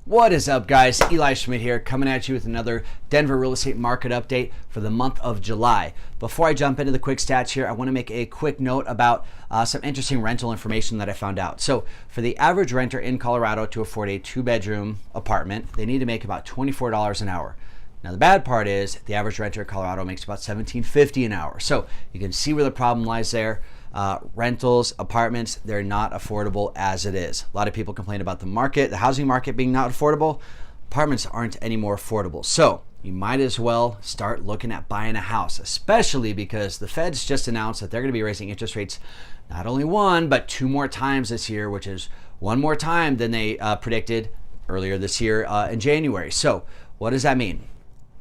What is up, guys? Eli Schmidt here, coming at you with another Denver real estate market update for the month of July. Before I jump into the quick stats here, I want to make a quick note about some interesting rental information that I found out. So for the average renter in Colorado to afford a 2-bedroom apartment, they need to make about $24 an hour. Now the bad part is the average renter in Colorado makes about $17.50 an hour. So you can see where the problem lies there. Rentals, apartments, they're not affordable as it is. A lot of people complain about the housing market being not affordable. Apartments aren't any more affordable. So you might as well start looking at buying a house, especially because the Feds just announced that they're going to be raising interest rates not only one, but 2 more times this year, which is 1 more time than they predicted earlier this year in January. So what does that mean?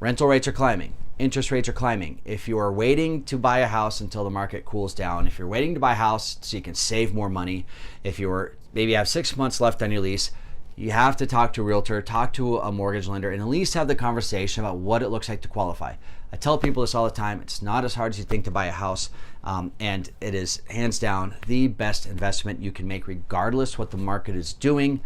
Rental rates are climbing. Interest rates are climbing. If you are waiting to buy a house until the market cools down, if you're waiting to buy a house so you can save more money, if you're maybe have 6 months left on your lease, you have to talk to a realtor, talk to a mortgage lender, and at least have the conversation about what it looks like to qualify. I tell people this all the time. It's not as hard as you think to buy a house, and it is hands down the best investment you can make regardless what the market is doing.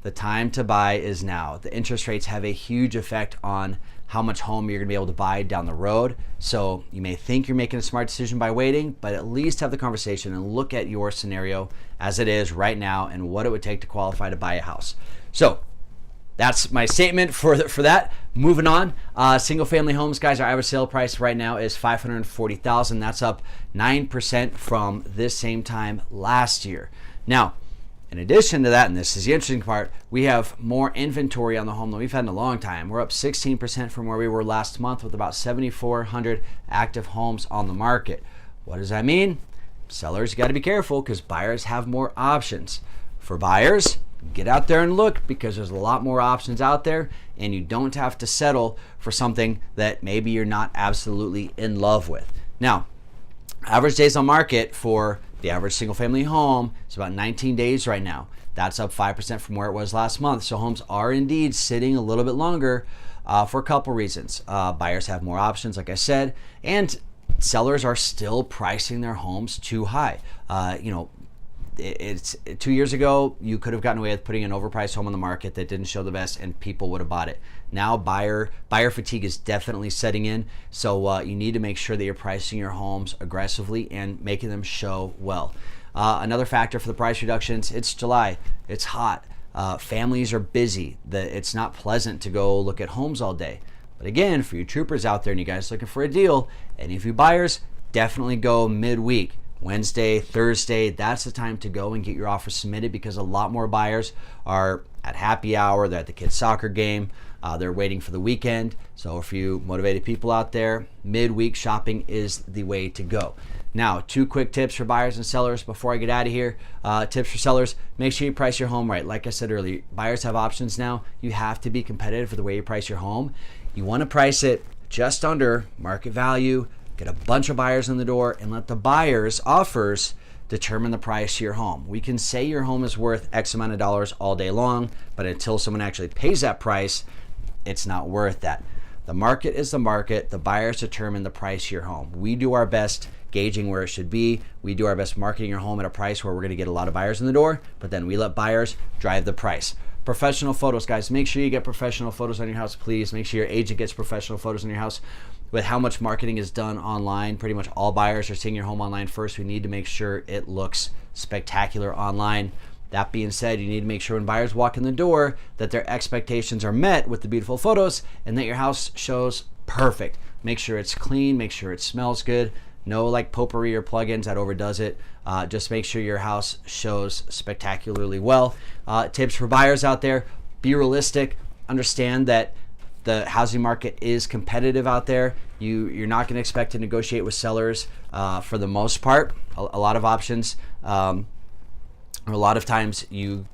The time to buy is now. The interest rates have a huge effect on how much home you're gonna be able to buy down the road. So you may think you're making a smart decision by waiting, but at least have the conversation and look at your scenario as it is right now and what it would take to qualify to buy a house. So that's my statement for that. Moving on, single family homes, guys, our average sale price right now is $540,000. That's up 9% from this same time last year. Now, in addition to that, and this is the interesting part, we have more inventory on the home than we've had in a long time. We're up 16% from where we were last month with about 7,400 active homes on the market. What does that mean? Sellers got to be careful because buyers have more options. For buyers, get out there and look because there's a lot more options out there and you don't have to settle for something that maybe you're not absolutely in love with. Now, average days on market for the average single family home is about 19 days right now. That's up 5% from where it was last month. So homes are indeed sitting a little bit longer for a couple reasons. Buyers have more options, like I said, and sellers are still pricing their homes too high. It's 2 years ago, you could have gotten away with putting an overpriced home on the market that didn't show the best and people would have bought it. Now buyer fatigue is definitely setting in. So you need to make sure that you're pricing your homes aggressively and making them show well. Another factor for the price reductions, it's July, it's hot. Families are busy. It's not pleasant to go look at homes all day. But again, for you troopers out there and you guys looking for a deal, any of you buyers, definitely go midweek. Wednesday, Thursday, that's the time to go and get your offer submitted because a lot more buyers are at happy hour, they're at the kids' soccer game, they're waiting for the weekend. So for you motivated people out there, midweek shopping is the way to go. Now, 2 quick tips for buyers and sellers before I get out of here. Tips for sellers, make sure you price your home right. Like I said earlier, buyers have options now. You have to be competitive for the way you price your home. You want to price it just under market value, get a bunch of buyers in the door and let the buyers' offers determine the price of your home. We can say your home is worth X amount of dollars all day long, but until someone actually pays that price, it's not worth that. The market is the market. The buyers determine the price of your home. We do our best gauging where it should be. We do our best marketing your home at a price where we're going to get a lot of buyers in the door, but then we let buyers drive the price. Professional photos, guys. Make sure you get professional photos on your house, please. Make sure your agent gets professional photos on your house. With how much marketing is done online, pretty much all buyers are seeing your home online first. We need to make sure it looks spectacular online. That being said, you need to make sure when buyers walk in the door that their expectations are met with the beautiful photos and that your house shows perfect. Make sure it's clean, make sure it smells good. No like potpourri or plugins that overdoes it. Just make sure your house shows spectacularly well. Tips for buyers out there, be realistic. Understand that the housing market is competitive out there. You're not going to expect to negotiate with sellers for the most part. A lot of options, or a lot of times you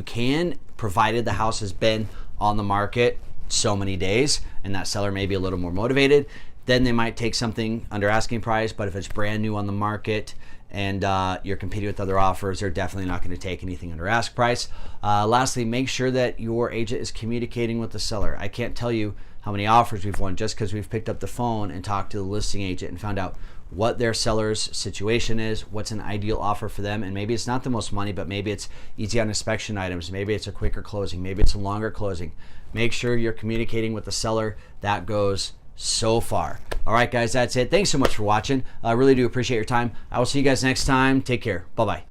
can, provided the house has been on the market so many days and that seller may be a little more motivated. Then they might take something under asking price, but if it's brand new on the market and you're competing with other offers, they're definitely not going to take anything under ask price. Lastly, make sure that your agent is communicating with the seller. I can't tell you how many offers we've won just because we've picked up the phone and talked to the listing agent and found out what their seller's situation is, what's an ideal offer for them, and maybe it's not the most money, but maybe it's easy on inspection items, maybe it's a quicker closing, maybe it's a longer closing. Make sure you're communicating with the seller. That goes so far. All right, guys, that's it. Thanks so much for watching. I really do appreciate your time. I will see you guys next time. Take care. Bye-bye.